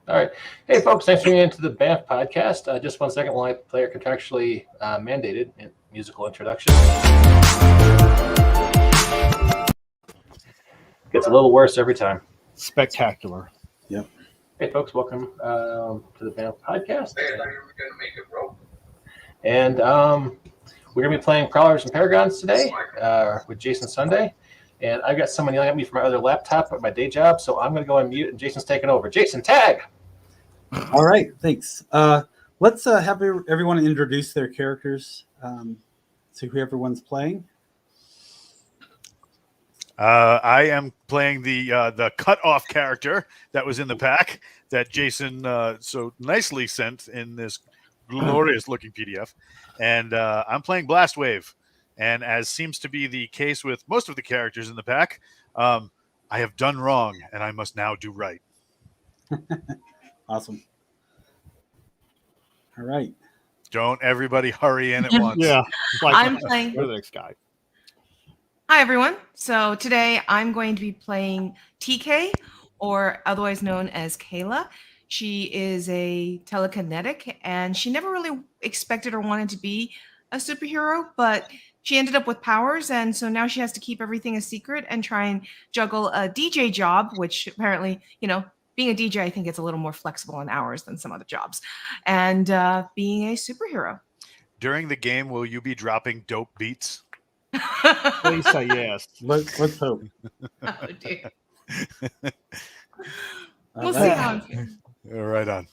All right. Hey, folks, thanks for tuning in to the BAMF podcast. Just 1 second while I play our contractually mandated musical introduction. Gets a little worse every time. Spectacular. Yep. Hey, folks, welcome to the BAMF podcast. And we're going to be playing Prowlers and Paragons today with Jason Sunday. And I've got someone yelling at me from my other laptop at my day job, so I'm going to go on mute, and Jason's taking over. Jason, tag! All right, thanks. Let's have everyone introduce their characters. See who everyone's playing. I am playing the cut-off character that was in the pack that Jason so nicely sent in this glorious-looking PDF. And I'm playing Blastwave. And as seems to be the case with most of the characters in the pack, I have done wrong, and I must now do right. Awesome. All right. Don't everybody hurry in at once. Yeah. Like I'm playing. the next guy. Hi, everyone. So today I'm going to be playing TK, or otherwise known as Kayla. She is a telekinetic, and she never really expected or wanted to be a superhero, but she ended up with powers, and so now she has to keep everything a secret and try and juggle a DJ job, which apparently, being a DJ, I think it's a little more flexible in hours than some other jobs, and being a superhero. During the game, will you be dropping dope beats? Please say yes. Let's hope. Oh, dear. All We'll see right. how I'm feeling. Right on.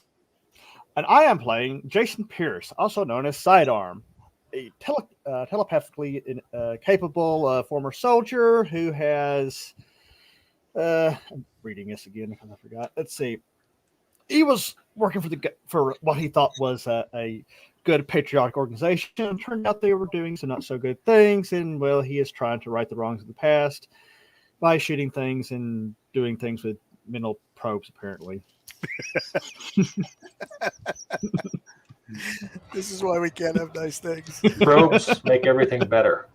And I am playing Jason Pierce, also known as Sidearm, a telepathically capable former soldier who has. I'm reading this again because I forgot. Let's see. He was working for what he thought was a good patriotic organization. Turned out they were doing some not so good things, and well, he is trying to right the wrongs of the past by shooting things and doing things with mental probes, apparently. This is why we can't have nice things. Probes make everything better.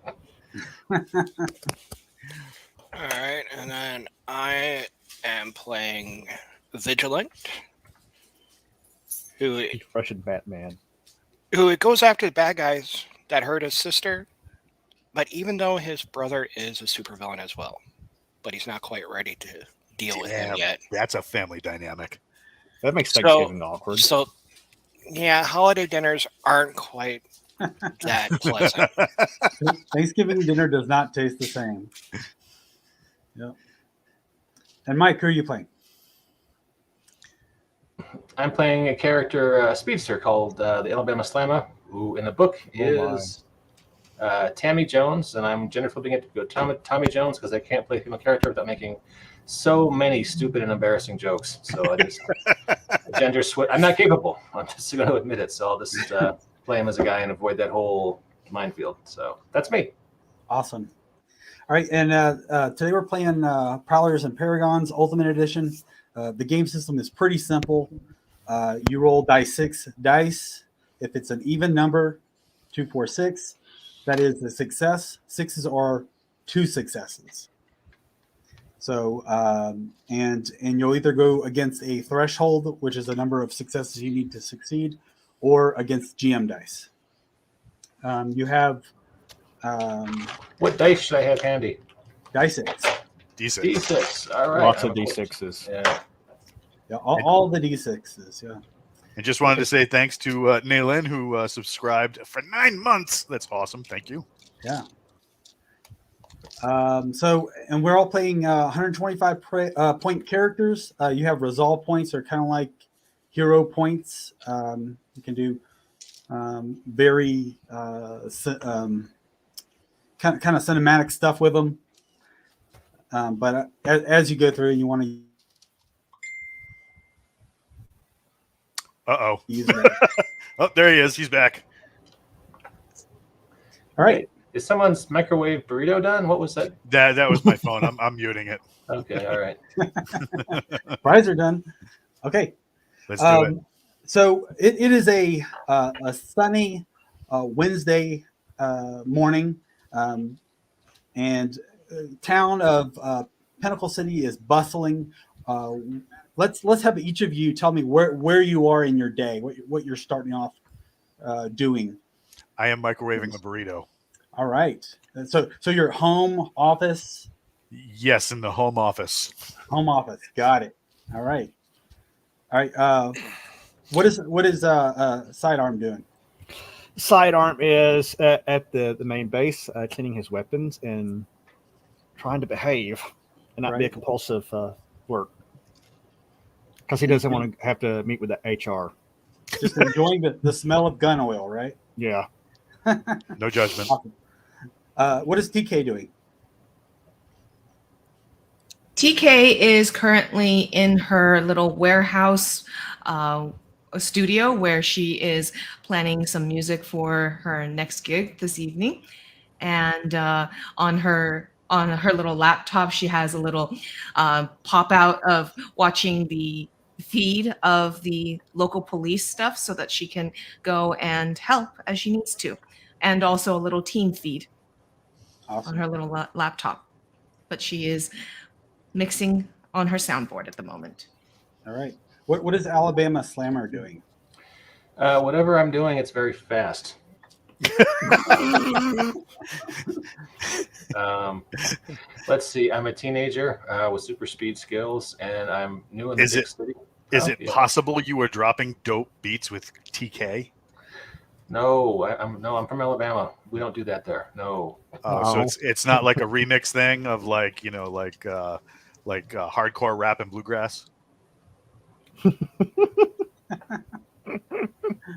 All right, and then I am playing Vigilant, who Russian Batman. goes after the bad guys that hurt his sister, but even though his brother is a supervillain as well, but he's not quite ready to deal with him yet. That's a family dynamic. That makes Thanksgiving awkward. So, yeah, holiday dinners aren't quite that pleasant. Thanksgiving dinner does not taste the same. Yep. And Mike, who are you playing? I'm playing a character, speedster, called the Alabama Slammer, who in the book is Tammy Jones, and I'm gender flipping it to go Tommy Jones because I can't play a female character without making so many stupid and embarrassing jokes. So I just gender switch. I'm not capable. I'm just going to admit it. So I'll just play him as a guy and avoid that whole minefield. So that's me. Awesome. All right, and today we're playing Prowlers and Paragons Ultimate Edition. The game system is pretty simple. You roll six dice. If it's an even number, 2, 4, 6, that is a success. Sixes are 2 successes. So, and you'll either go against a threshold, which is the number of successes you need to succeed, or against GM dice. You have What dice should I have handy? dice 6. D6. D6. All right. Lots of D6s. Yeah. Yeah, all the D6s. Yeah. And just wanted to say thanks to Naylin, who subscribed for 9 months. That's awesome. Thank you. Yeah. So, and we're all playing 125 point characters. You have resolve points, are kind of like hero points. You can do very kind of cinematic stuff with them. But as you go through, you want to use that. Oh, there he is. He's back. All right. Is someone's microwave burrito done? What was that? That was my phone. I'm muting it. Okay. All right. Fries are done. Okay. Let's do it. So it is a sunny Wednesday morning, and town of Pinnacle City is bustling let's have each of you tell me where you are in your day, what you're starting off doing. I am microwaving a burrito. All right. So your home office. Yes, in the home office. Home office. Got it. All right. All right. What is Sidearm doing? Sidearm is at the main base, cleaning his weapons and trying to behave and not be a compulsive work, because he doesn't want to have to meet with the HR. Just enjoying the smell of gun oil, right? Yeah. No judgment. Awesome. What is TK doing? TK is currently in her little warehouse studio where she is planning some music for her next gig this evening. And on her little laptop, she has a little pop out of watching the feed of the local police stuff so that she can go and help as she needs to. And also a little team feed Awesome. on her little laptop. But she is mixing on her soundboard at the moment. All right. What is Alabama Slammer doing? Whatever I'm doing, it's very fast. Let's see. I'm a teenager with super speed skills, and I'm new in the big city. Is it possible you were dropping dope beats with TK? No, I'm from Alabama. We don't do that there. No. So it's not like a remix thing of like hardcore rap and bluegrass. Do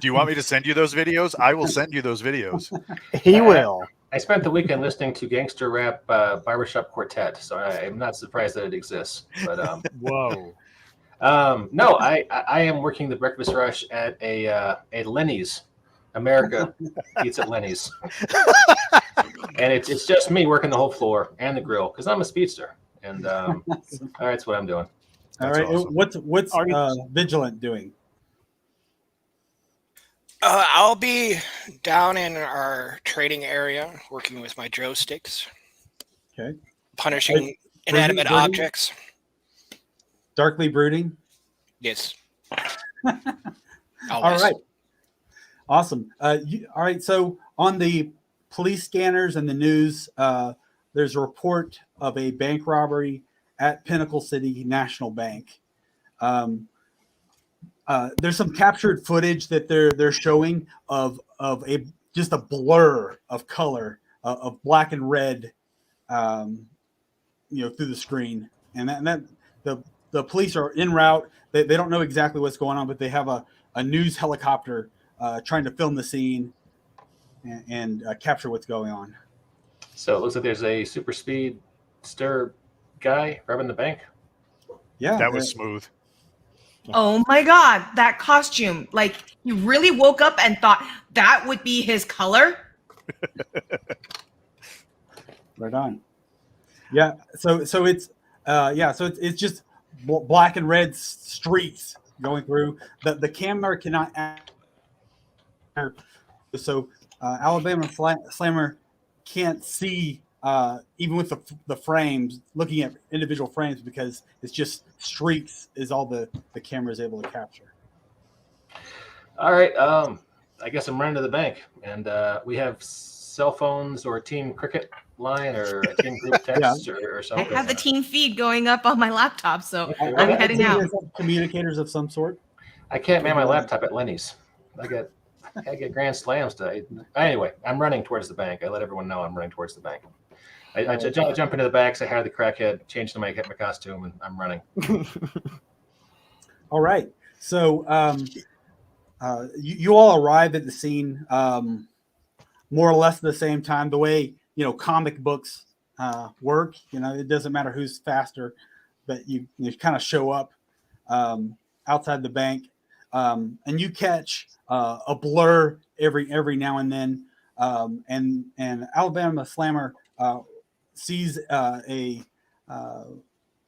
you want me to send you those videos? I will send you those videos. He will. I spent the weekend listening to gangster rap barbershop quartet, so I'm not surprised that it exists. But Whoa. no, I am working the breakfast rush at a Lenny's. America eats at Lenny's, and it's just me working the whole floor and the grill because I'm a speedster, and all right, that's what I'm doing. All right. Awesome. What's Vigilant doing? I'll be down in our trading area working with my joysticks. Okay. Punishing inanimate objects. Darkly brooding? Yes. All right. Awesome. All right. So on the police scanners and the news, there's a report of a bank robbery at Pinnacle City National Bank. There's some captured footage that they're showing of just a blur of color of black and red, through the screen, and that the police are en route. They don't know exactly what's going on, but they have a news helicopter trying to film the scene and capture what's going on. So it looks like there's a super speedster guy robbing the bank. Yeah, that was smooth. Oh my God, that costume. Like, he really woke up and thought that would be his color. Right on. Yeah. So it's it's just black and red streets going through. The camera cannot act. So Alabama Slammer can't see even with the frames, looking at individual frames, because it's just streaks is all the camera is able to capture. All right. I guess I'm running to the bank, and we have cell phones or team cricket line or a team group text or I something. have the team feed going up on my laptop, so I'm heading out. Communicators of some sort. I can't man my laptop at Lenny's. I get grand slams today. Anyway, I'm running towards the bank. I let everyone know I'm running towards the bank. I jump into the back, say hi to the crackhead, change to my costume, and I'm running. All right. So you all arrive at the scene more or less at the same time. The way comic books work, it doesn't matter who's faster, but you kind of show up outside the bank, and you catch a blur every now and then, and Alabama Slammer sees an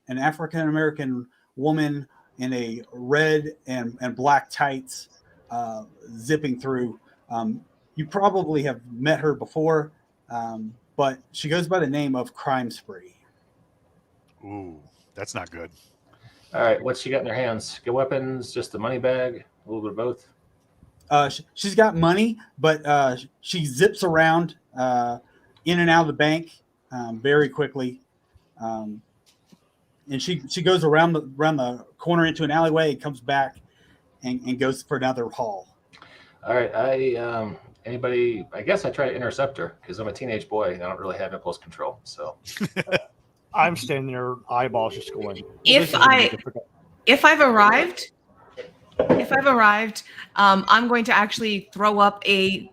African American woman in a red and black tights zipping through. You probably have met her before, but she goes by the name of Crime Spree. Ooh, that's not good. All right, what's she got in her hands? Good weapons, just a money bag, a little bit of both. She's got money, but she zips around in and out of the bank very quickly. And she goes around the corner into an alleyway and comes back and goes for another haul. All right, anybody? I guess I try to intercept her because I'm a teenage boy and I don't really have impulse control. So I'm standing there, eyeballs just going. "Well, If this is gonna be difficult." If I've arrived, I'm going to actually throw up a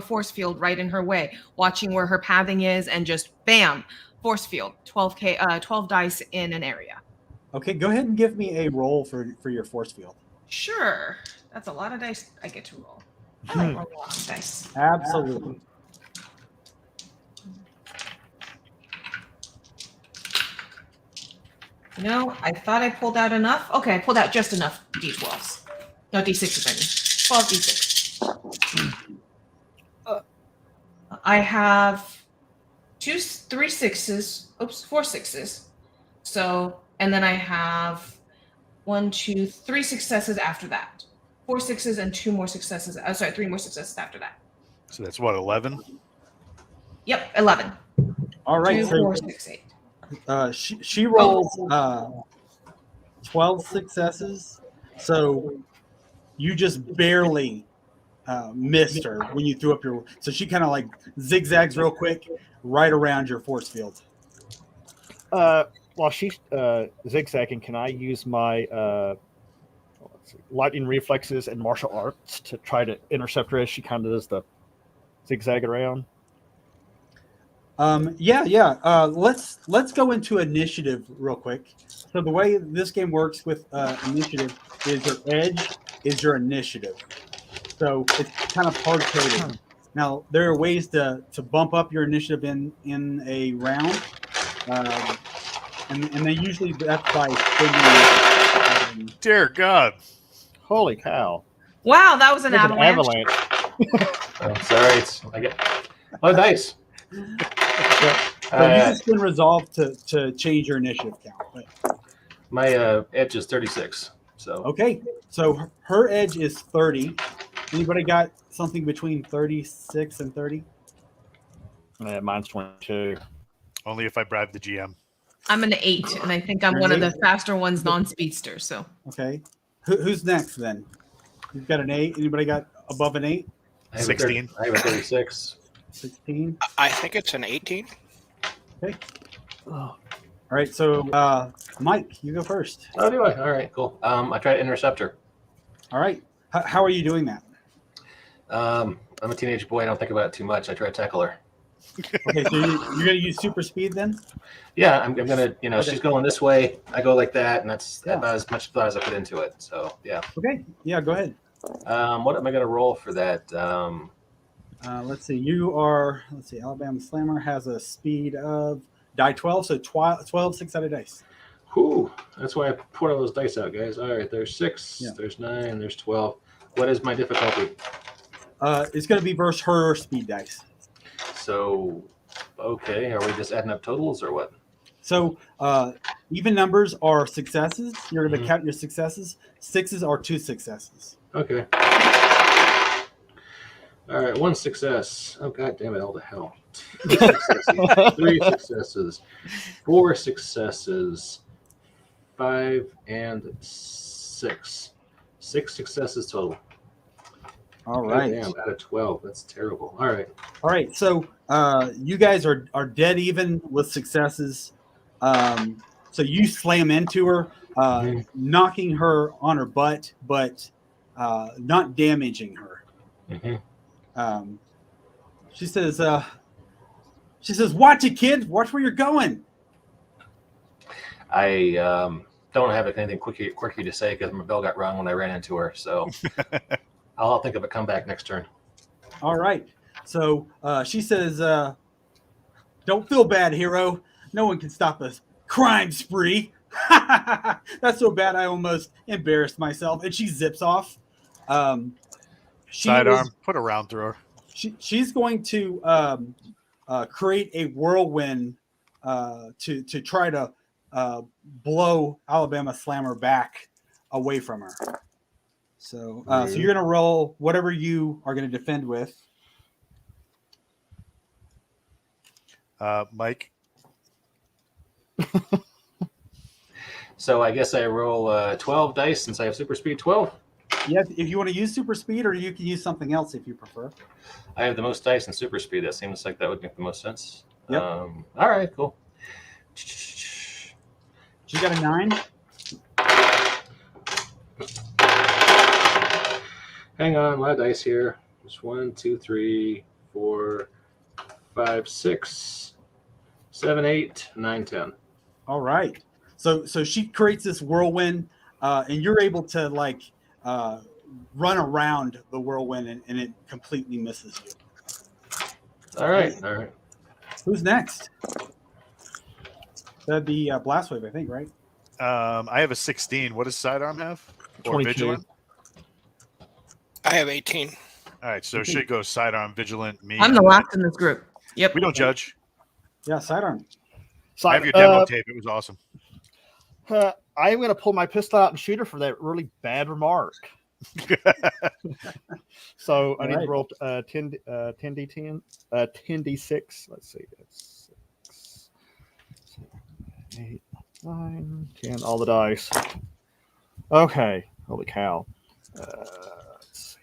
force field right in her way, watching where her pathing is, and just bam, force field, 12 dice in an area. Okay, go ahead and give me a roll for your force field. Sure, that's a lot of dice I get to roll. I like rolling a lot of dice. Absolutely. I thought I pulled out enough. Okay, I pulled out just enough d12s. No, d6s, I mean. 12 d6. I have 4 sixes. So, and then I have 3 successes after that. 4 sixes and 2 more successes. 3 more successes after that. So that's what, 11? Yep, 11. All right. 2, So 4, 6, 8. she rolls 12 successes. So you just barely missed her when you threw up your. So she kind of like zigzags real quick right around your force field. While she's zigzagging, can I use my lightning reflexes and martial arts to try to intercept her as she kind of does the zigzag around? Yeah. Let's go into initiative real quick. So the way this game works with initiative is your edge is your initiative. So it's kind of hard coded. Now there are ways to bump up your initiative in a round, and they usually that's by spending. Dear God. Holy cow! Wow, that was an There's avalanche. I'm sorry, I get a lot of dice. So you just spend resolve to change your initiative count. But, My edge is 36. So okay, so her edge is 30. Anybody got something between 36 and 30? Mine's 22. Only if I bribe the GM. I'm an 8, and I think I'm You're one an of the faster ones, non-speedster. So Okay. Who's next then? You've got an 8. Anybody got above an 8? I have 16. I have a 36. 16. I think it's an 18. Okay. All right. So, Mike, you go first. Oh, do I? All right, cool. I try to intercept her. All right. How are you doing that? I'm a teenage boy. I don't think about it too much. I try to tackle her. Okay. So you're going to use super speed then? Yeah, I'm gonna. Okay. She's going this way. I go like that, and that's Yeah. about as much thought as I put into it. So yeah. Okay. Yeah. Go ahead. What am I gonna roll for that? Let's see. Let's see. Alabama Slammer has a speed of die 12. So 12 6-sided dice. Whew, that's why I poured all those dice out, guys. All right, there's 6, Yeah. there's 9, there's 12. What is my difficulty? It's going to be versus her speed dice. So, okay, are we just adding up totals or what? So even numbers are successes. You're going to Mhm. count your successes. 6s are 2 successes. Okay. All right, 1 success. Oh, god damn it, all the hell. 2 successes, 3 successes, 4 successes, 5 and 6. 6 successes total. All God right. damn, out of 12. That's terrible. All right. All right. So you guys are dead even with successes. So you slam into her, knocking her on her butt, but not damaging her. Mm-hmm. She says, "Watch it, kid. Watch where you're going." I don't have anything quirky to say because my bell got rung when I ran into her. So I'll think of a comeback next turn. All right. So she says, "Don't feel bad, hero. No one can stop a crime spree." That's so bad I almost embarrassed myself. And she zips off. Sidearm. Put a round through her. She's going to create a whirlwind to try to blow Alabama Slammer back away from her. So, so you're going to roll whatever you are going to defend with. Mike. So I guess I roll 12 dice since I have super speed 12. Yeah, if you want to use super speed, or you can use something else if you prefer. I have the most dice in super speed. That seems like that would make the most sense. Yep. All right, cool. You got a 9. Hang on, a lot of dice here. There's 1, 2, 3, 4, 5, 6, 7, 8, 9, 10. All right. So she creates this whirlwind, and you're able to like run around the whirlwind, and it completely misses you. All right. Who's next? That'd be Blast Wave, I think, right? I have a 16. What does Sidearm have? Or 22. Vigilant? I have 18. All right, so it should go Sidearm, Vigilant, me. I'm the last in this group. Yep. We don't judge. Yeah, Sidearm. So, I have your demo tape. It was awesome. I'm going to pull my pistol out and shoot her for that really bad remark. So I need to roll 10d10, 10d6. Let's see. That's 6, 7, 8, 9, 10. All the dice. Okay. Holy cow. Let's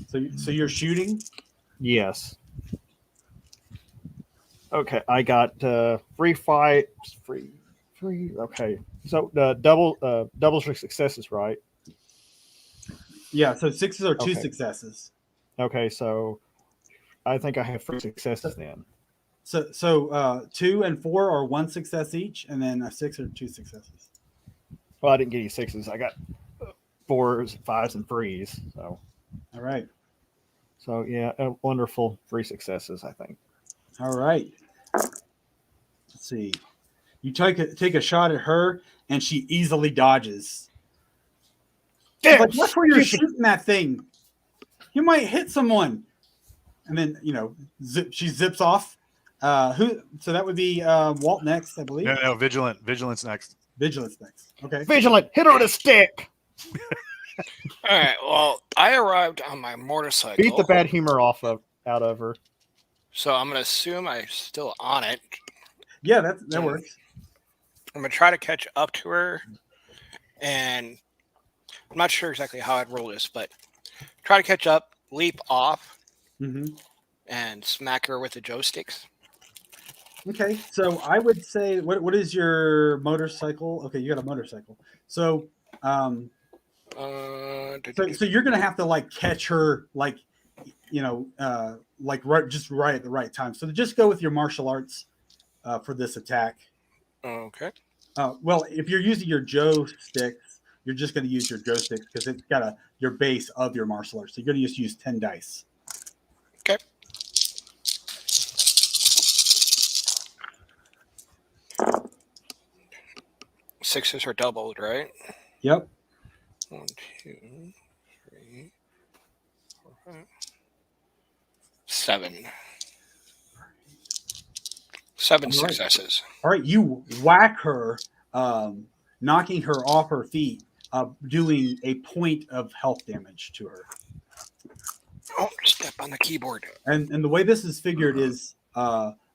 see. So you're shooting? Yes. Okay. I got free fights. Free. Okay. So doubles are successes, right? Yeah. So 6s are 2 Okay. successes. Okay, so I think I have 3 successes then. So 2 and 4 are 1 success each, and then a 6 are 2 successes. Well, I didn't get any 6s. I got 4s, 5s, and 3s. So All right. yeah, a wonderful 3 successes, I think. All right. Let's see. You take a shot at her, and she easily dodges. Like, that's where you're shooting that thing. You might hit someone. And then, she zips off. So that would be Walt next, I believe. No, Vigilant. Vigilance next. Vigilance next. Okay. Vigilant, hit her with a stick. All right. Well, I arrived on my motorcycle. Beat the bad humor out of her. So I'm going to assume I'm still on it. Yeah, that works. I'm going to try to catch up to her. And I'm not sure exactly how I'd roll this, but try to catch up, leap off, and smack her with the joysticks. Okay, so I would say, what is your motorcycle? Okay, you got a motorcycle. So, so you're gonna have to like catch her, like, like right at the right time. So just go with your martial arts for this attack. Okay. Well, if you're using your joysticks, you're just going to use your joysticks because it's got your base of your martial arts. So you're going to just use 10 dice. Okay. Sixes are doubled, right? Yep. 1, 2, 3, 4, 5, 7. 7 successes. All right, you whack her, knocking her off her feet, doing a point of health damage to her. Oh, step on the keyboard. And the way this is figured is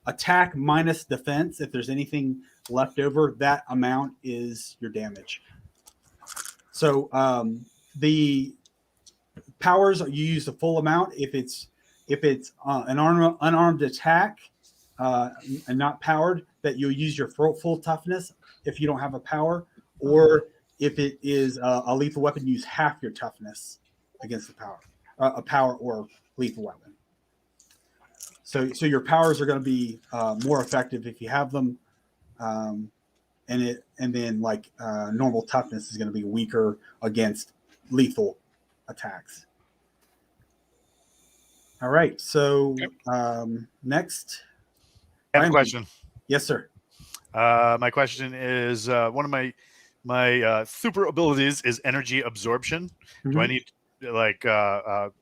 attack minus defense. If there's anything left over, that amount is your damage. So the powers, you use the full amount. If it's an unarmed attack and not powered, that you'll use your full toughness if you don't have a power, or if it is a lethal weapon, use half your toughness against the power, a power or lethal weapon. So your powers are going to be more effective if you have them, and then normal toughness is going to be weaker against lethal attacks. All right. So next, I have a question. Yes, sir. My question is one of my super abilities is energy absorption. Mm-hmm. Do I need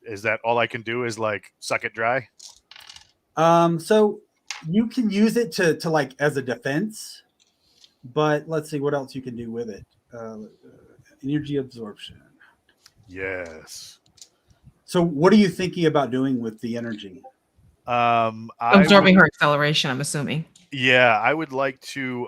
is that all I can do is like suck it dry? So you can use it to like as a defense, but let's see what else you can do with it. Energy absorption. Yes. So, what are you thinking about doing with the energy? Absorbing her acceleration, I'm assuming. Yeah, I would like to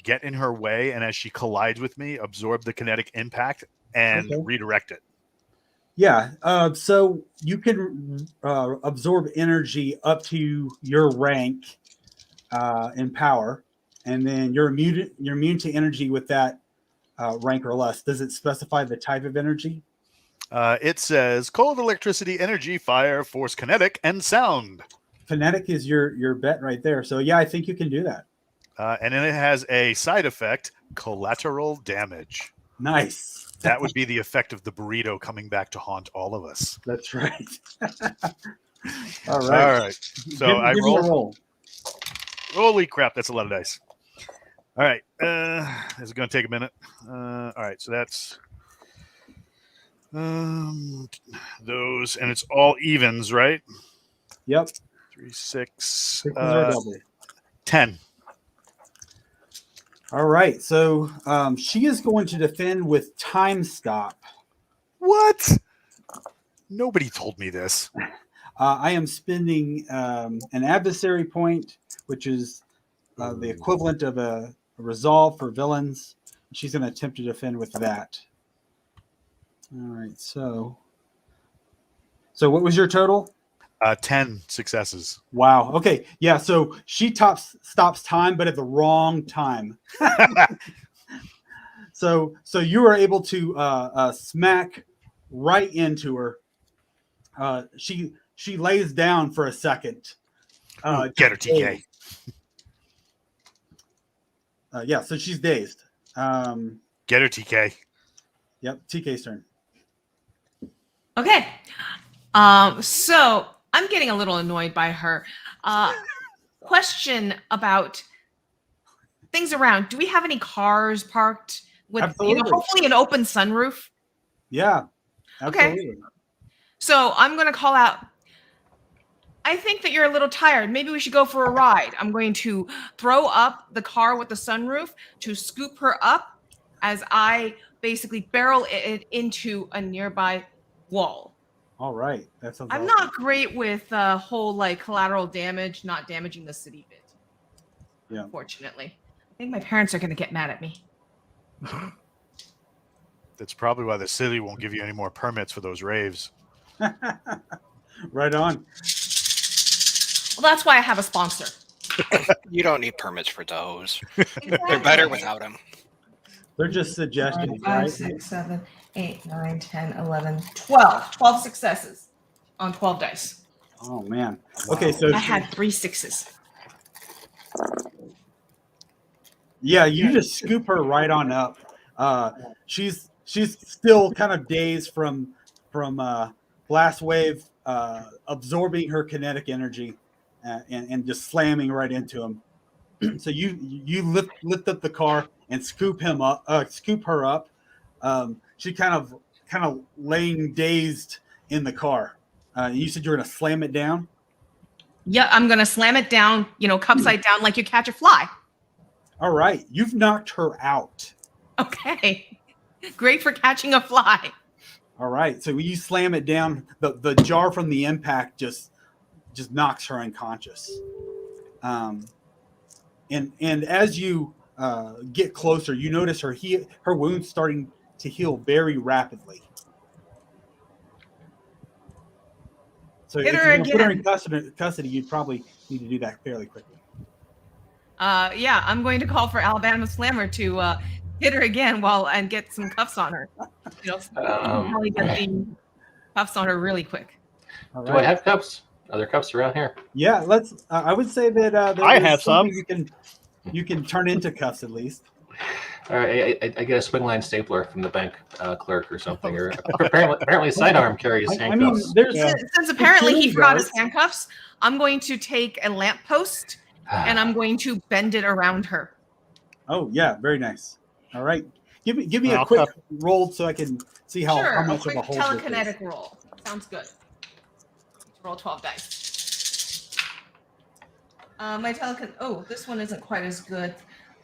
get in her way, and as she collides with me, absorb the kinetic impact and redirect it. Yeah, so you can absorb energy up to your rank in power, and then you're immune to energy with that rank or less. Does it specify the type of energy? It says cold, electricity, energy, fire, force, kinetic, and sound. Kinetic is your bet right there. So yeah, I think you can do that. And then it has a side effect, collateral damage. Nice. That would be the effect of the burrito coming back to haunt all of us. That's right. All right. So I give me a roll. Holy crap, that's a lot of dice. All right. This is going to take a minute. All right. So that's those, and it's all evens, right? Yep. 3, 6, 10. All right. So she is going to defend with time stop. What? Nobody told me this. I am spending an adversary point, which is the equivalent of a resolve for villains. She's going to attempt to defend with that. All right. So what was your total? 10 successes. Wow. Okay. Yeah. So she stops time, but at the wrong time. So you were able to smack right into her. She lays down for a second. Get her, TK. Yeah. So she's dazed. Get her, TK. Yep. TK's turn. Okay. So I'm getting a little annoyed by her. Question about things around. Do we have any cars parked with hopefully an open sunroof? Yeah. Absolutely. Okay. So I'm going to call out. I think that you're a little tired. Maybe we should go for a ride. I'm going to throw up the car with the sunroof to scoop her up as I basically barrel it into a nearby wall. All right. That sounds I'm awesome. not great with whole like collateral damage, not damaging the city bit. Yeah. Unfortunately. I think my parents are going to get mad at me. That's probably why the city won't give you any more permits for those raves. Right on. Well, that's why I have a sponsor. You don't need permits for those. Exactly. They're better without them. They're just suggestions, 5, right? 6, 7, 8, 9, 10, 11, 12. 12 successes on 12 dice. Oh man. Okay, so I had 3 6s. yeah, you just scoop her right on up. She's still kind of dazed from blast wave absorbing her kinetic energy and just slamming right into him. So you lift up the car and scoop her up. She kind of laying dazed in the car. You said you were going to slam it down? Yeah, I'm going to slam it down, upside down like you catch a fly. All right. You've knocked her out. Okay. Great for catching a fly. All right. So when you slam it down, the jar from the impact just knocks her unconscious. And as you get closer, you notice her wounds starting to heal very rapidly. So if you're put her in custody, you'd probably need to do that fairly quickly. Yeah, I'm going to call for Alabama Slammer to hit her again and get some cuffs on her. Probably get the cuffs on her really quick. Right. Do I have cuffs? Are there cuffs around here? Yeah, let's. I would say that I have some. You can turn into cuffs at least. All right, I get a swing line stapler from the bank clerk or something. Or apparently sidearm carries handcuffs. Since apparently he forgot his handcuffs, I'm going to take a lamppost and I'm going to bend it around her. Oh yeah, very nice. All right, give me a quick roll so I can see how much of a hold. Telekinetic roll. Sounds good. Roll 12 dice. My telecon. Oh, this one isn't quite as good.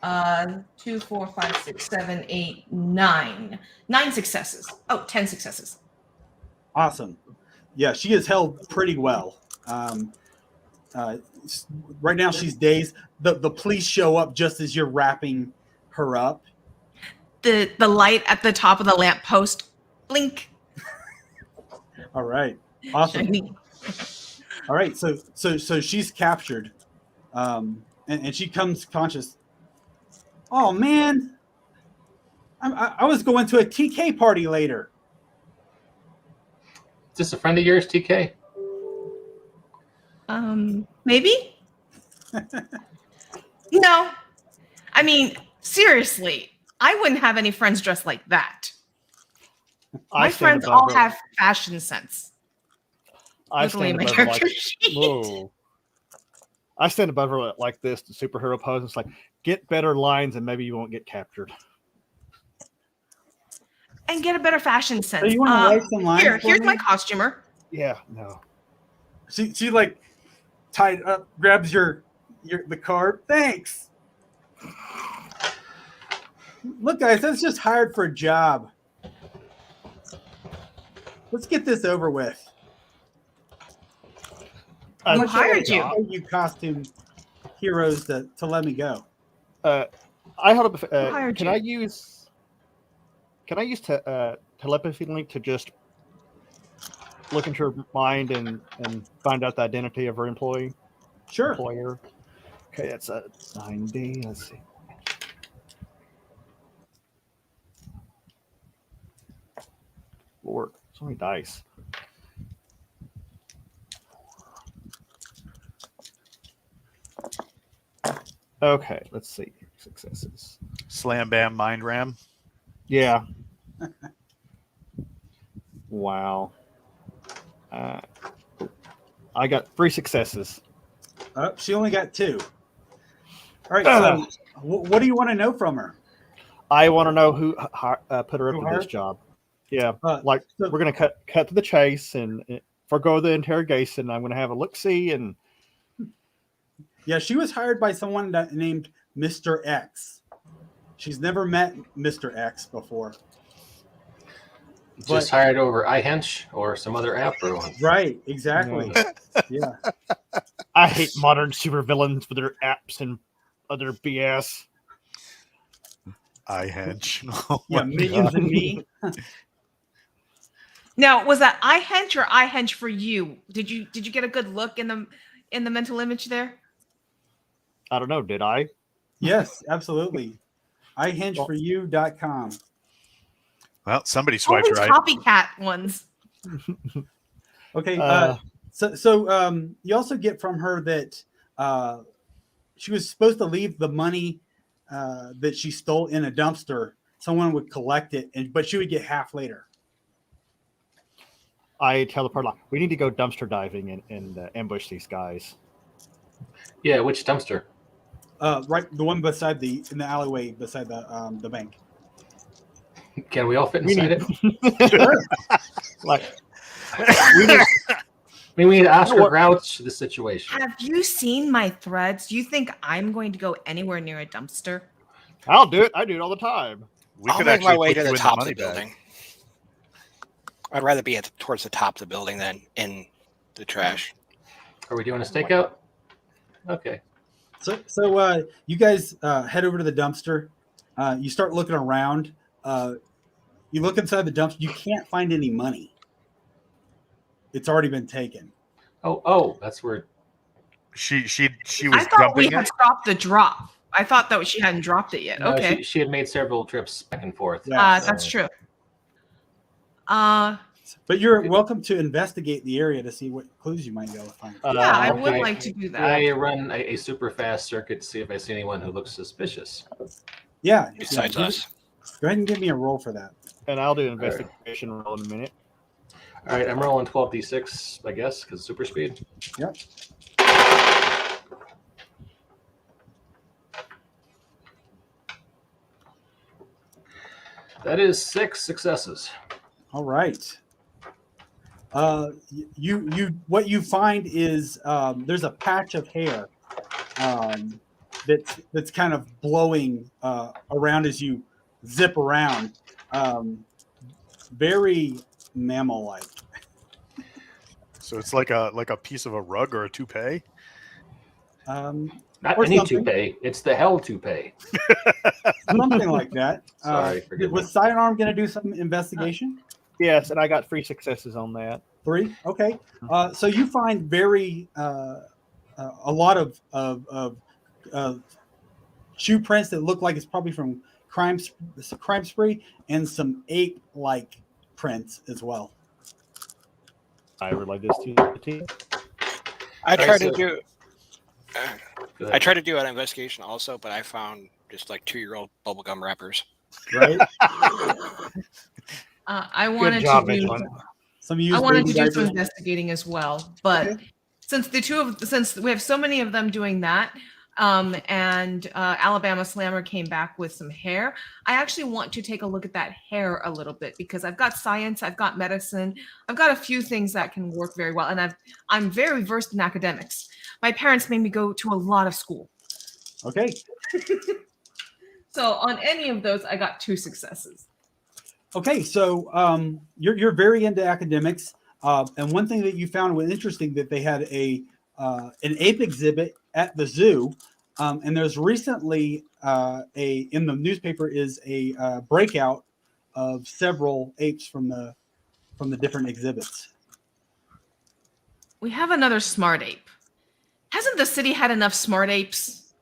2, 4, 5, 6, 7, 8, 9. 9 successes. Oh, 10 successes. Awesome. Yeah, she is held pretty well. Right now she's dazed. The police show up just as you're wrapping her up. The light at the top of the lamppost. Blink. All right. Awesome. Shiny. All right. So she's captured. And she comes conscious. Oh man. I was going to a TK party later. Is this a friend of yours, TK? Maybe? No. I mean, seriously, I wouldn't have any friends dressed like that. My friends all have fashion sense. I Literally stand my above her character like, sheet. whoa. I stand above her like this, the superhero pose. It's like, get better lines and maybe you won't get captured. And get a better fashion sense. So you want to write some lines? Here's for my me? costumer. Yeah, no. She like tied up, grabs your the card. Thanks. Look, guys, that's just hired for a job. Let's get this over with. Who hired you? You costume heroes to let me go. I hold up. hired Can you? I use telepathy link to just look into her mind and find out the identity of her employer? Sure. Okay, that's a 9D. Let's see. Lord, so many dice. Okay, let's see. Successes. Slam bam mind ram. Yeah. Wow. I got 3 successes. She only got 2. All right. So, what do you want to know from her? I want to know who put her up Who to hired? this job. Yeah, So- we're gonna cut to the chase and forgo the interrogation. I'm gonna have a look see and Yeah, she was hired by someone named Mr. X. She's never met Mr. X before. Just hired over iHench or some other app or one. Right, exactly. Yeah. I hate modern supervillains with their apps and other BS. I hench. Oh Yeah, my Minions God. and Me. Now, was that I hench or I hench for you? Did you get a good look in the mental image there? I don't know. Did I? Yes, absolutely. ihenchforyou.com. Well, somebody All swiped these right. copycat ones. Okay. Uh, So you also get from her that she was supposed to leave the money that she stole in a dumpster. Someone would collect it, but she would get half later. I tell the party, we need to go dumpster diving and ambush these guys. Yeah, which dumpster? Right, the one in the alleyway beside the bank. Can we all fit We inside need- it? Like, We need to Oscar Grouch the situation. Have you seen my threads? Do you think I'm going to go anywhere near a dumpster? I'll do it. I do it all the time. We I'll could make actually my way put to you the in top of money the bag. building. I'd rather be towards the top of the building than in the trash. Are we doing a stakeout? Okay. So you guys head over to the dumpster. You start looking around. You look inside the dumpster. You can't find any money. It's already been taken. Oh, that's where. She I was thought we dumping had it. stopped the drop. I thought that she hadn't dropped it yet. No, Okay. she had made several trips back and forth. Yeah, That's true. But you're welcome to investigate the area to see what clues you might be able to find. Yeah, I would okay. like to do that. I run a super fast circuit to see if I see anyone who looks suspicious. Yeah. Besides yeah, us. Go ahead and give me a roll for that. And I'll do an investigation roll in a minute. All right, I'm rolling 12d6, I guess, because super speed. Yep. That is 6 successes. All right. You what you find is there's a patch of hair that's kind of blowing around as you zip around. Very mammal-like. So it's like a piece of a rug or a toupee. Not Or any something. toupee. It's the hell toupee. Something like that. Sorry, forgive me. Was Sidearm going to do some investigation? Yes, and I got 3 successes on that. 3. Okay. So you find very a lot of shoe prints that look like it's probably from crime spree, and some ape-like prints as well. I relay this to the team. I Alright, tried to so- do. Go I ahead. tried to do an investigation also, but I found just like 2-year-old bubblegum wrappers. Right. I Good wanted job, to do. Benjamin. Some I used wanted baby to do some diapers. investigating as well, but Okay. since we have so many of them doing that, and Alabama Slammer came back with some hair, I actually want to take a look at that hair a little bit because I've got science, I've got medicine, I've got a few things that can work very well, and I'm very versed in academics. My parents made me go to a lot of school, Okay. so on any of those, I got 2 successes. Okay, so you're very into academics, and one thing that you found was interesting that they had an ape exhibit at the zoo, and there's recently in the newspaper is a breakout of several apes from the different exhibits. We have another smart ape. Hasn't the city had enough smart apes?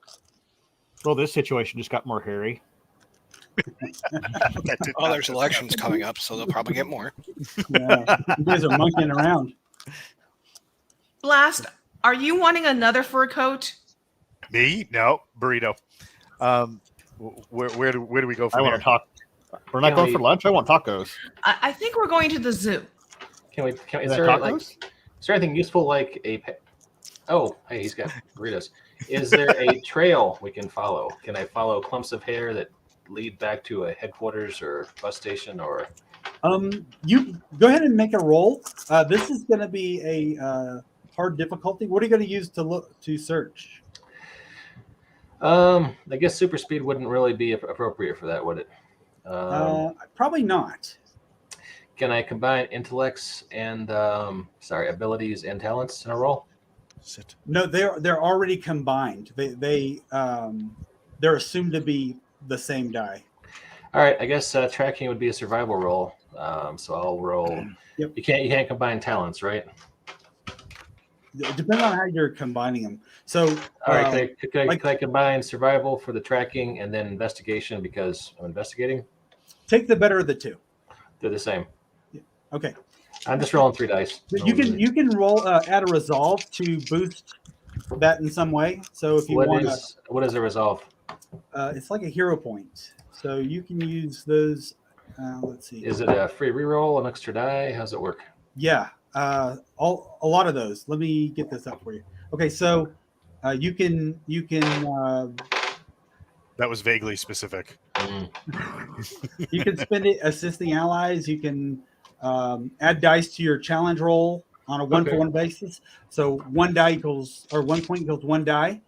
Well, this situation just got more hairy. That did Oh, not there's just elections coming up, so they'll probably get more. Yeah, you guys are monkeying around. Blast, are you wanting another fur coat? happen. Me? No, burrito. Where do we go I from want here? to talk. We're not Can going we- for lunch. I want tacos. I think we're going to the zoo. Is Is there that like, tacos? is there anything useful like a? Oh, hey, he's got burritos. Is there a trail we can follow? Can I follow clumps of hair that lead back to a headquarters or bus station or? You go ahead and make a roll. This is going to be a hard difficulty. What are you going to use to search? I guess super speed wouldn't really be appropriate for that, would it? Probably not. Can I combine intellects and abilities and talents in a roll? Sit. No, they're already combined. They're assumed to be the same die. All right, I guess tracking would be a survival roll. So I'll roll. Yep. You can't combine talents, right? Depending on how you're combining them. So, All right, can like- I combine survival for the tracking and then investigation because I'm investigating? take the better of the two. They're the same. Okay. I'm just rolling 3 dice. You can roll add a resolve to boost that in some way. So if you want to, What is a resolve? it's like a hero point. So you can use those. Let's see. Is it a free reroll, an extra die? How's it work? Yeah, a lot of those. Let me get this up for you. Okay, so you can That was vaguely specific. you can spend it assisting allies. You can add dice to your challenge roll on a 1-for-1 basis. So 1 point equals 1 die.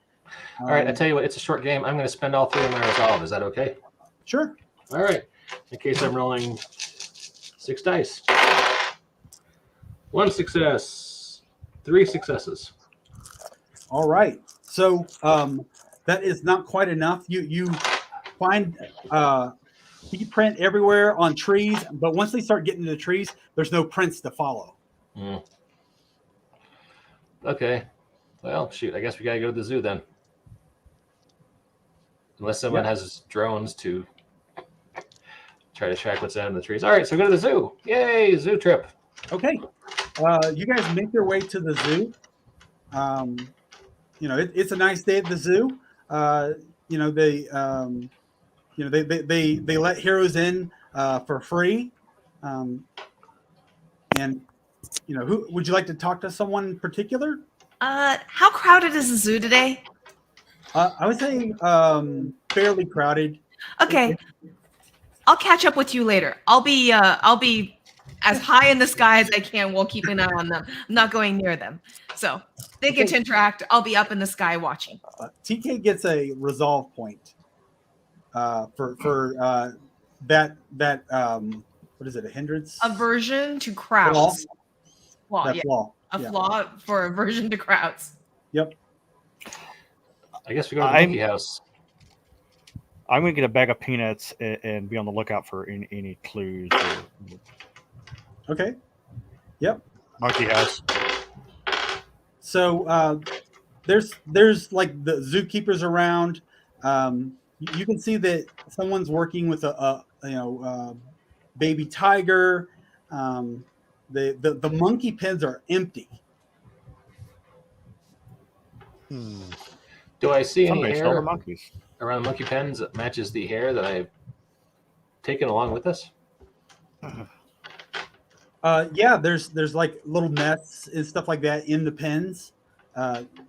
All right, I tell you what, it's a short game. I'm going to spend all 3 of my resolve. Is that okay? Sure. All right. In case I'm rolling 6 dice. 1 success, 3 successes. All right. So that is not quite enough. You find feet print everywhere on trees, but once they start getting to the trees, there's no prints to follow. Okay. Well, shoot. I guess we got to go to the zoo then. Unless someone has drones to try to track what's down in the trees. All right, so go to the zoo. Yay, zoo trip. Okay. You guys make your way to the zoo. It's a nice day at the zoo. They let heroes in for free. Who would you like to talk to someone in particular? How crowded is the zoo today? I would say fairly crowded. Okay, I'll catch up with you later. I'll be as high in the sky as I can while keeping an eye on them. I'm not going near them. So they get to interact. I'll be up in the sky watching. TK gets a resolve point for that what is it? A hindrance? Aversion to crowds. Flaw, That yeah. flaw. A flaw for aversion to crowds. Yep. I guess we go to the monkey house. I'm going to get a bag of peanuts and be on the lookout for any clues. Okay. Yep. Monkey house. So there's like the zookeepers around. You can see that someone's working with a baby tiger. The monkey pens are empty. Do I see any Somebody stole hair the monkeys. around the monkey pens that matches the hair that I've taken along with us? Yeah, there's like little nests and stuff like that in the pens.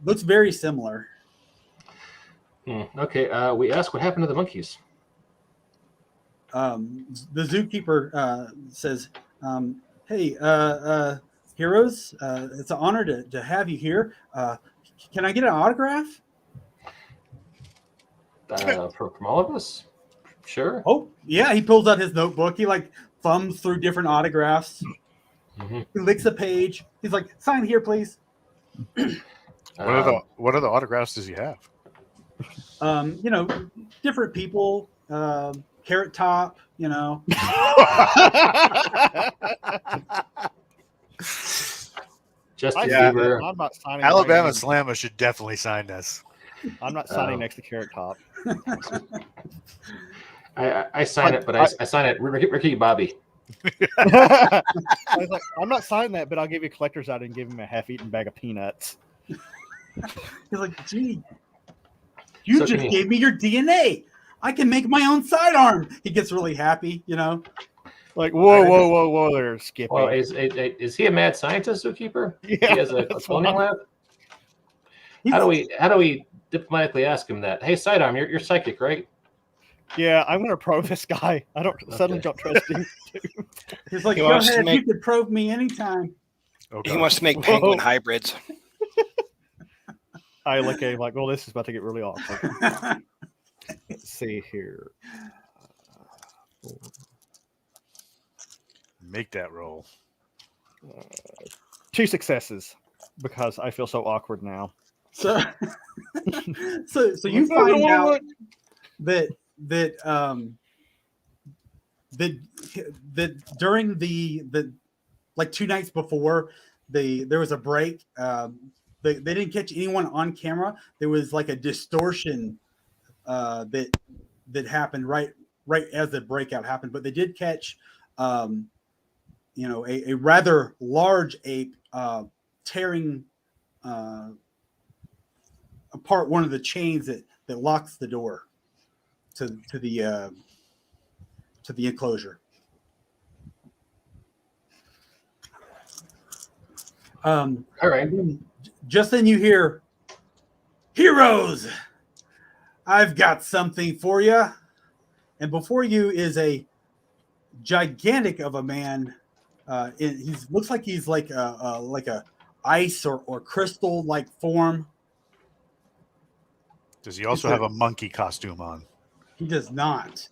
Looks very similar. Okay, we asked what happened to the monkeys. The zookeeper says, "Hey, heroes, it's an honor to have you here. Can I get an autograph?" From all of us? Sure. Oh, yeah. He pulls out his notebook. He like thumbs through different autographs. Mm-hmm. He licks a page. He's like, "Sign here, please." What other autographs does he have? Different people. Carrot Top. Justin Yeah, Bieber. I'm not signing. Alabama Slammer should definitely sign this. I'm not signing next to Carrot Top. I sign it, but I sign it Ricky Bobby. I was like, I'm not signing that, but I'll give you a collector's item and give him a half-eaten bag of peanuts. He's like, "Gee, you So just gave me your DNA. I can make my own sidearm." He gets really happy, Like, whoa there, Skippy. Well, is he a mad scientist, zookeeper? Yeah, He has a cloning lab. How do we diplomatically ask him that? Hey, sidearm, you're psychic, right? Yeah, I'm gonna probe this guy. I suddenly don't trust him. He's like, He "Go wants to ahead, make- you can probe me anytime." He wants to make penguin hybrids. I look at him like, well, this is about to get really awkward. Let's see here. Make that roll. 2 successes because I feel so awkward now. So you find out that during the like 2 nights before there was a break. They didn't catch anyone on camera. There was like a distortion that happened right as the breakout happened, but they did catch a rather large ape tearing apart one of the chains that locks the door to the enclosure. All right. Just then you hear, "Heroes, I've got something for you." And before you is a gigantic of a man. He looks like he's like a ice or crystal like form. Does he also have a monkey costume on? He does not.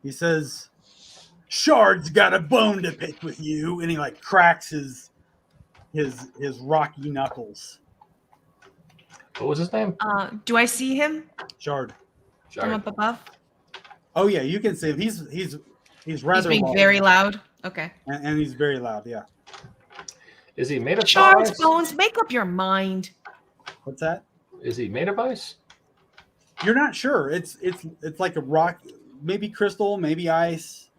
He says, "Shard's got a bone to pick with you," and he like cracks his rocky knuckles. What was his name? Do I see him Shard. from up above? Oh yeah, you can see him. He's rather He's being long. very loud. Okay. And he's very loud. Yeah. Is he made of Shard's ice? bones, make up your mind. What's that? Is he made of ice? You're not sure. It's like a rock, maybe crystal, maybe ice.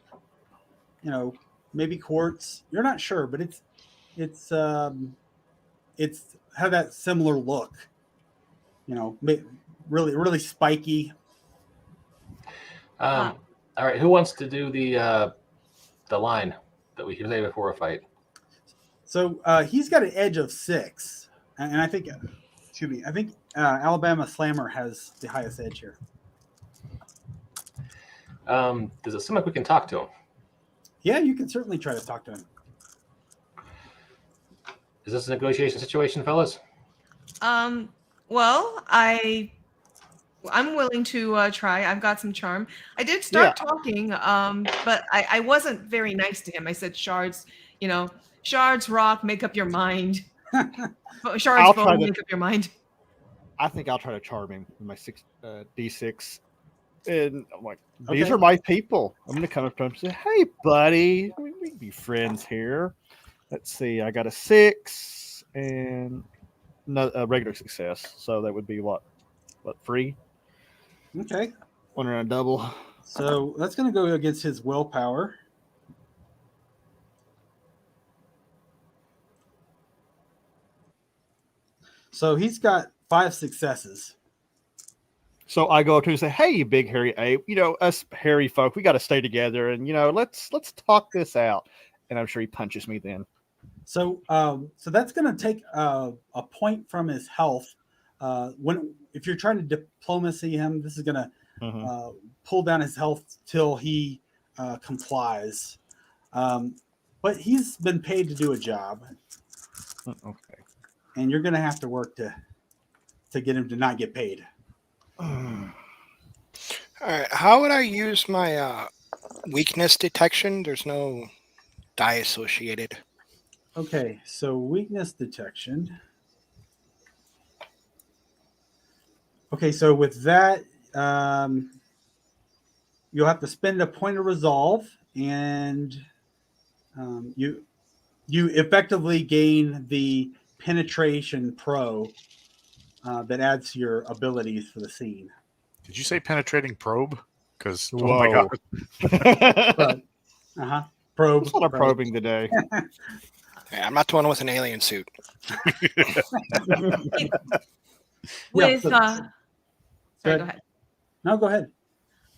Maybe quartz. You're not sure, but it's have that similar look. Really really spiky. All right. Who wants to do the line that we say before a fight? So he's got an edge of 6, and I think, Alabama Slammer has the highest edge here. Does it seem like we can talk to him? Yeah, you can certainly try to talk to him. Is this a negotiation situation, fellas? Well, I'm willing to try. I've got some charm. I did start talking, but I wasn't very nice to him. I said, "Shards, shards rock. Make up your mind. Shards bone. Make up your mind." I think I'll try to charm him with my D6, and I'm like, "These are my people." I'm gonna come up to him and say, "Hey, buddy, we can be friends here." Let's see. I got a 6 and a regular success, so that would be what 3? Okay. One and a double. So that's going to go against his willpower. So he's got 5 successes. So I go up to him and say, "Hey, you big hairy ape, us hairy folk, we got to stay together, and let's talk this out." And I'm sure he punches me then. So that's going to take a point from his health. If you're trying to diplomacy him, this is going to pull down his health till he complies. But he's been paid to do a job. Okay. And you're going to have to work to get him to not get paid. All right. How would I use my weakness detection? There's no die associated. Okay, so weakness detection. Okay, so with that, you'll have to spend a point of resolve, and you effectively gain the penetration pro that adds to your abilities for the scene. Did you say penetrating probe? Because oh my god, probe. It's not a probing today. Yeah, I'm not the one with an alien suit. Sorry, go ahead. No, go ahead.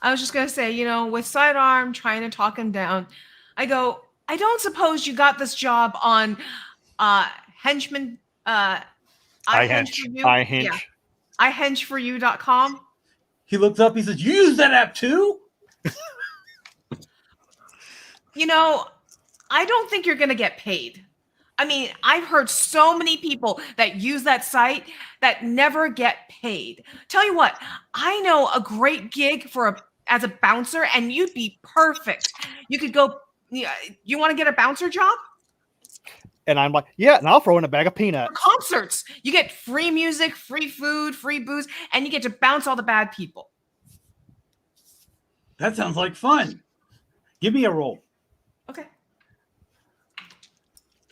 I was just gonna say, with Sidearm trying to talk him down, I go, I don't suppose you got this job on henchman ihenchforyou.com. He looks up, he says, "You use that app too?" I don't think you're gonna get paid. I mean, I've heard so many people that use that site that never get paid. Tell you what, I know a great gig as a bouncer, and you'd be perfect. You could go. You want to get a bouncer job? And I'm like, yeah, and I'll throw in a bag of peanuts. For concerts, you get free music, free food, free booze, and you get to bounce all the bad people. That sounds like fun. Give me a roll. Okay.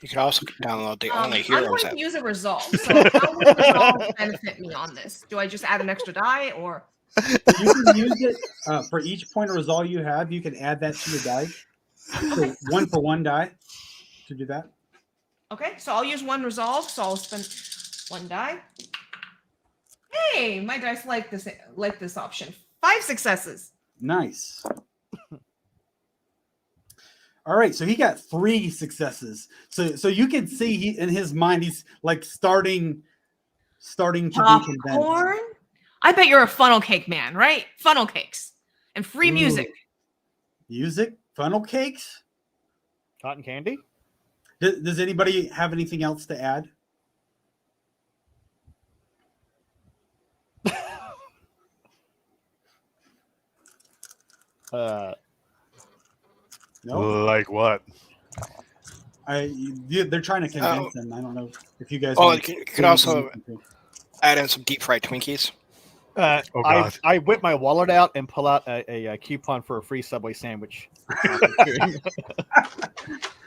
You can also download the Only Heroes I'm going app. to use a resolve. So how will resolve benefit me on this? Do I just add an extra die, or? You can use it for each point of resolve you have. You can add that to your die. So 1 for 1 die to do that. Okay, so I'll use 1 resolve. So I'll spend 1 die. Hey, my dice like this option. 5 successes. Nice. All right, so he got 3 successes. So you can see in his mind he's like starting to be convinced. Popcorn? I bet you're a funnel cake man, right? Funnel cakes and free music. Music, funnel cakes, cotton candy. Does anybody have anything else to add? No. Like what? They're trying to convince him. I don't know if you guys. Oh, you could also add in some deep fried Twinkies. I whip my wallet out and pull out a coupon for a free Subway sandwich.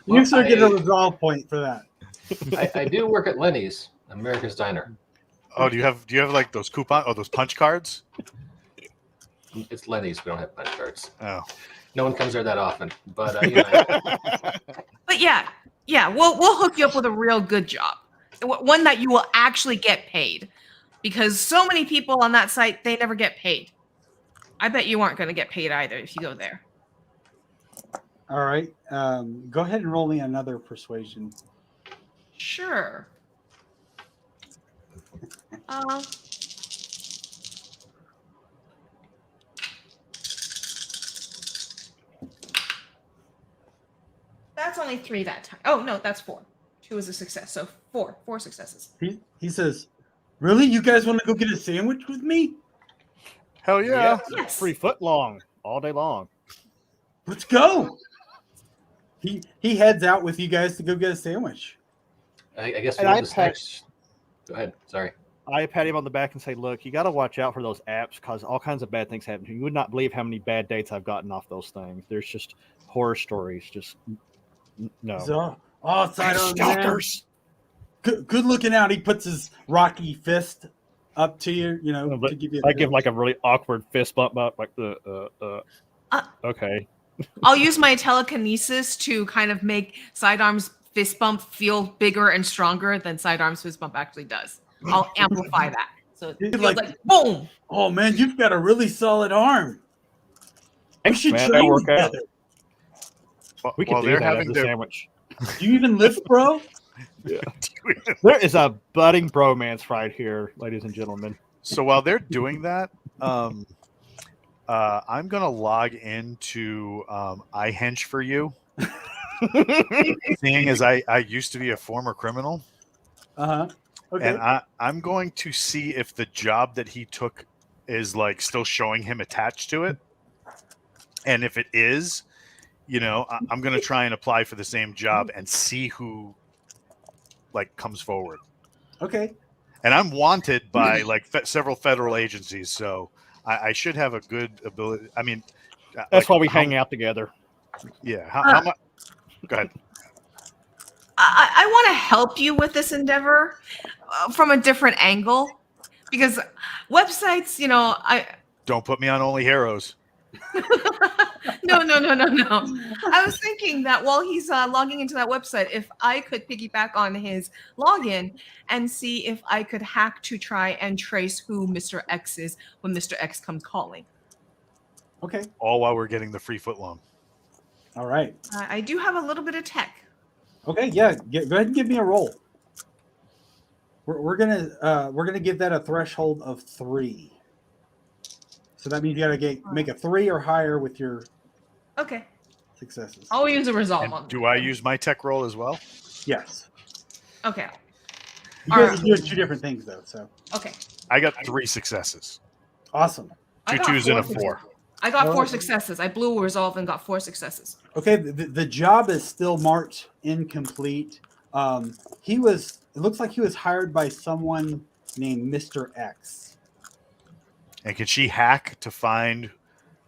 You should get a resolve point for that. I do work at Lenny's, America's Diner. Oh, do you have like those those punch cards? It's Lenny's. We don't have punch cards. Oh, no one comes there that often. But But yeah, we'll hook you up with a real good job, one that you will actually get paid, because so many people on that site, they never get paid. I bet you aren't going to get paid either if you go there. All right, go ahead and roll me another persuasion. Sure. That's only 3 that time. Oh no, that's 4. 2 is a success, so 4 successes. He says, "Really? You guys want to go get a sandwich with me? Hell yeah. Yes. 3 foot long all day long. Let's go." He heads out with you guys to go get a sandwich. I guess And we'll I just pat- next. Go ahead. Sorry. I pat him on the back and say, "Look, you got to watch out for those apps because all kinds of bad things happen to you. You would not believe how many bad dates I've gotten off those things. There's just horror stories. Just no. So, sidearm man. Stalkers. Good looking out. He puts his rocky fist up to you, But to give you. I give like a really awkward fist bump up, like okay. I'll use my telekinesis to kind of make Sidearm's fist bump feel bigger and stronger than Sidearm's fist bump actually does. I'll amplify that. So it You're feels like- like boom. Oh man, you've got a really solid arm. We Thanks, should man. train That work out. together. We While can do they're that having as a their sandwich. Do you even lift, bro? There is a budding bromance right here, ladies and gentlemen. So while they're doing that, I'm gonna log into iHench for you, seeing as I used to be a former criminal, Okay. and I'm going to see if the job that he took is like still showing him attached to it, and if it is, I'm gonna try and apply for the same job and see who like comes forward. Okay. And I'm wanted by like several federal agencies, so I should have a good ability. I mean, That's why we hang out together. Yeah. How much? Go ahead. I want to help you with this endeavor from a different angle because websites, I Don't put me on Only Heroes. no. I was thinking that while he's logging into that website, if I could piggyback on his login and see if I could hack to try and trace who Mr. X is when Mr. X comes calling. Okay. All while we're getting the free footlong. All right. I do have a little bit of tech. Okay. Yeah. Go ahead and give me a roll. We're gonna give that a threshold of 3. So that means you gotta make a 3 or higher with your Okay. successes. I'll use a resolve And on do I use my tech roll as well? Yes. Okay. You guys Alright. are doing 2 different things though. So Okay. I got 3 successes. awesome. I 2 got 2s and a 4 4. I got 4 Oh. successes. I blew a resolve and got 4 successes. Okay. The job is still marked incomplete. It looks like he was hired by someone named Mr. X. And can she hack to find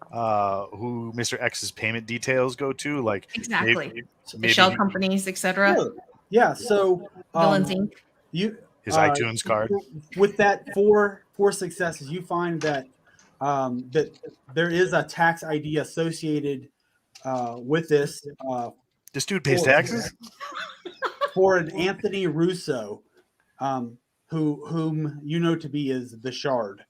who Mr. X's payment details go to? Like Exactly. The maybe shell companies, etc. Sure. Yeah. So Villains Inc. you his iTunes card. with that four successes, you find that that there is a tax ID associated with this This dude pays taxes? for an Anthony Russo, whom you know to be is the Shard,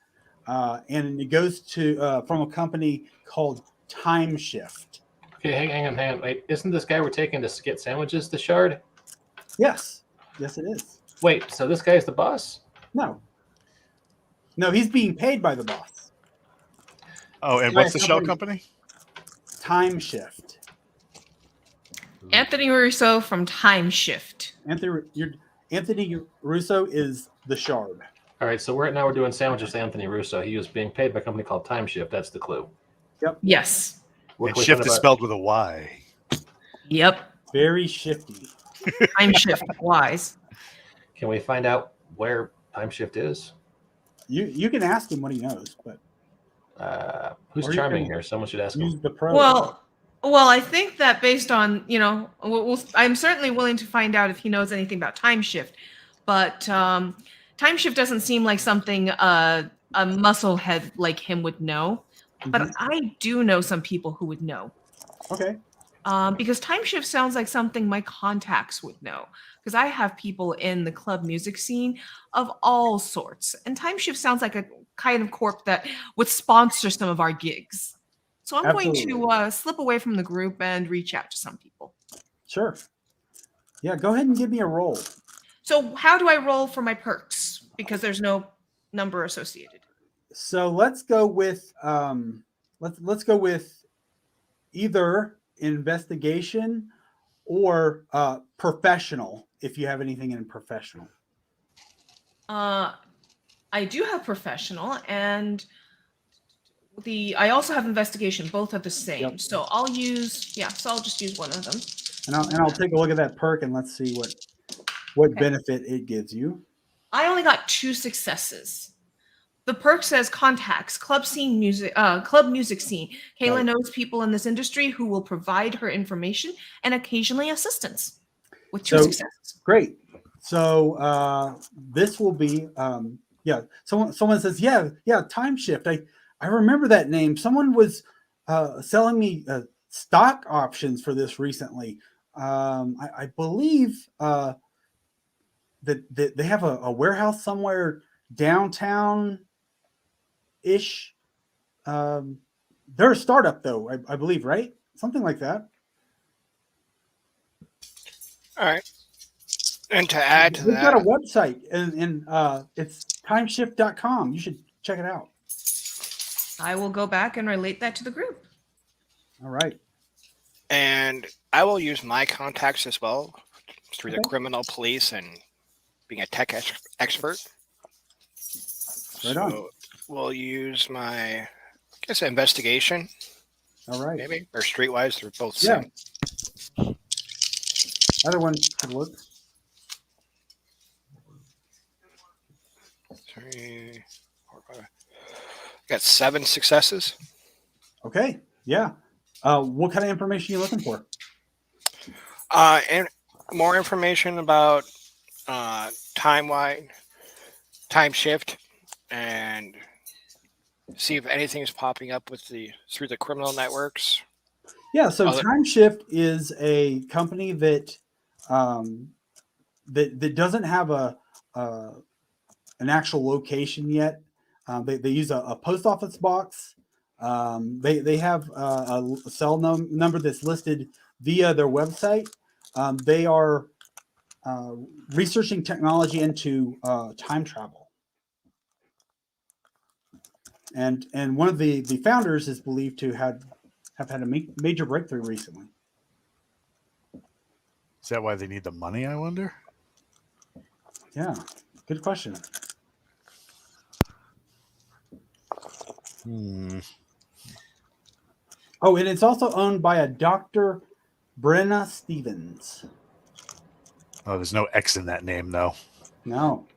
and it goes to from a company called Time Shift. Okay, hang on. Wait, isn't this guy we're taking to get sandwiches the Shard? Yes, it is. Wait, so this guy's the boss? No, he's being paid by the boss. Oh, and what's the shell company? Time Shift. Anthony Russo from Time Shift. Anthony Russo is the Shard. All right, so we're doing sandwiches to Anthony Russo. He was being paid by a company called Time Shift. That's the clue. Yes. What And can we shift find is about- spelled with a Y. Yep. Very shifty. Time Shift wise. Can we find out where Time Shift is? You can ask him what he knows, but Who's Or you charming can here? Someone should ask use him. the pro. Well, I think that based on, I'm certainly willing to find out if he knows anything about Time Shift, but Time Shift doesn't seem like something a musclehead like him would know. But I do know some people who would know. Okay. Because Time Shift sounds like something my contacts would know. Because I have people in the club music scene of all sorts. And Time Shift sounds like a kind of corp that would sponsor some of our gigs. So I'm going to slip away from the group and reach out to some people. Sure. Yeah, go ahead and give me a roll. So how do I roll for my perks? Because there's no number associated. So let's go with let's go with either investigation or professional, if you have anything in professional. I do have professional, and I also have investigation. Both are the same. Yep. So I'll just use one of them. And I'll take a look at that perk and let's see what benefit it gives you. I only got 2 successes. The perk says contacts, club music scene. Kayla Right. knows people in this industry who will provide her information and occasionally assistance with 2 successes. Great. So this will be someone says, Time Shift. I remember that name. Someone was selling me stock options for this recently. I believe that they have a warehouse somewhere downtown ish. They're a startup though, I believe, right? Something like that. All right. And to add to They've that, got a website and it's timeshift.com. You should check it out. I will go back and relate that to the group. All right. and I will use my contacts as well through the criminal police and being a tech expert. Right on. So we'll use my, I guess, investigation. All right. Maybe, or streetwise, they're both Yeah. same. Other one could work. 3, 4, 5. Got 7 successes. Okay. Yeah. What kind of information are you looking for? And more information about time shift, and see if anything's popping up with through the criminal networks. Yeah. So Time Shift is a company that that doesn't have an actual location yet. They use a post office box. They have a cell number that's listed via their website. They are researching technology into time travel. And one of the founders is believed to have had a major breakthrough recently. Is that why they need the money, I wonder? Yeah, good question. Oh, and it's also owned by a Dr. Brenna Stevens. Oh, there's no X in that name, though. No.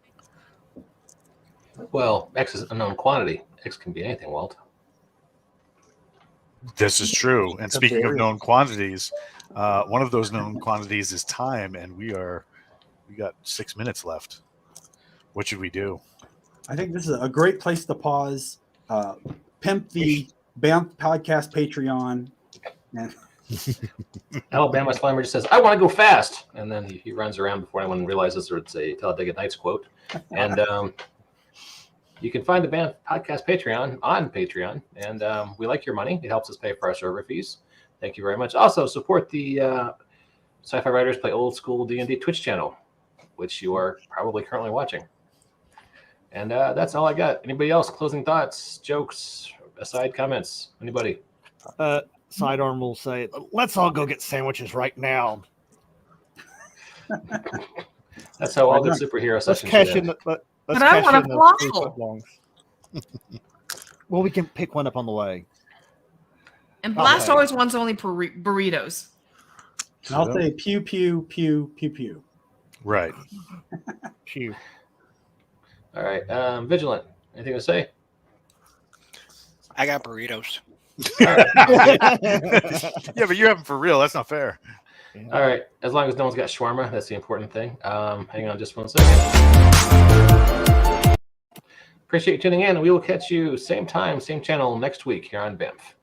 Well, X is a known quantity. X can be anything, Walt. This is true. And speaking of known quantities, one of those known quantities is time, and we got 6 minutes left. What should we do? I think this is a great place to pause. Pimp the BAMF podcast Patreon. And Alabama Slammer just says, "I want to go fast," and then he runs around before anyone realizes it's a Talladega Nights quote. And you can find the BAMF podcast Patreon on Patreon, and we like your money. It helps us pay for our server fees. Thank you very much. Also, support the Sci-Fi Writers Play Old School D&D Twitch channel, which you are probably currently watching. And that's all I got. Anybody else? Closing thoughts, jokes, aside comments? Anybody? Sidearm will say, "Let's all go get sandwiches right now." That's how all good superhero Let's sessions cash should in. end. Let's But I cash want a in those falafel. 3 footlongs. Well, we can pick one up on the way. And Blast Okay. always wants only burritos. And I'll say pew, pew, pew, pew, pew. Right. Phew. All right. Vigilant. Anything to say? I got burritos. Yeah, but you have them for real. That's not fair. All right. As long as no one's got shawarma, that's the important thing. Hang on just 1 second. Appreciate you tuning in. We will catch you same time, same channel next week here on BAMF.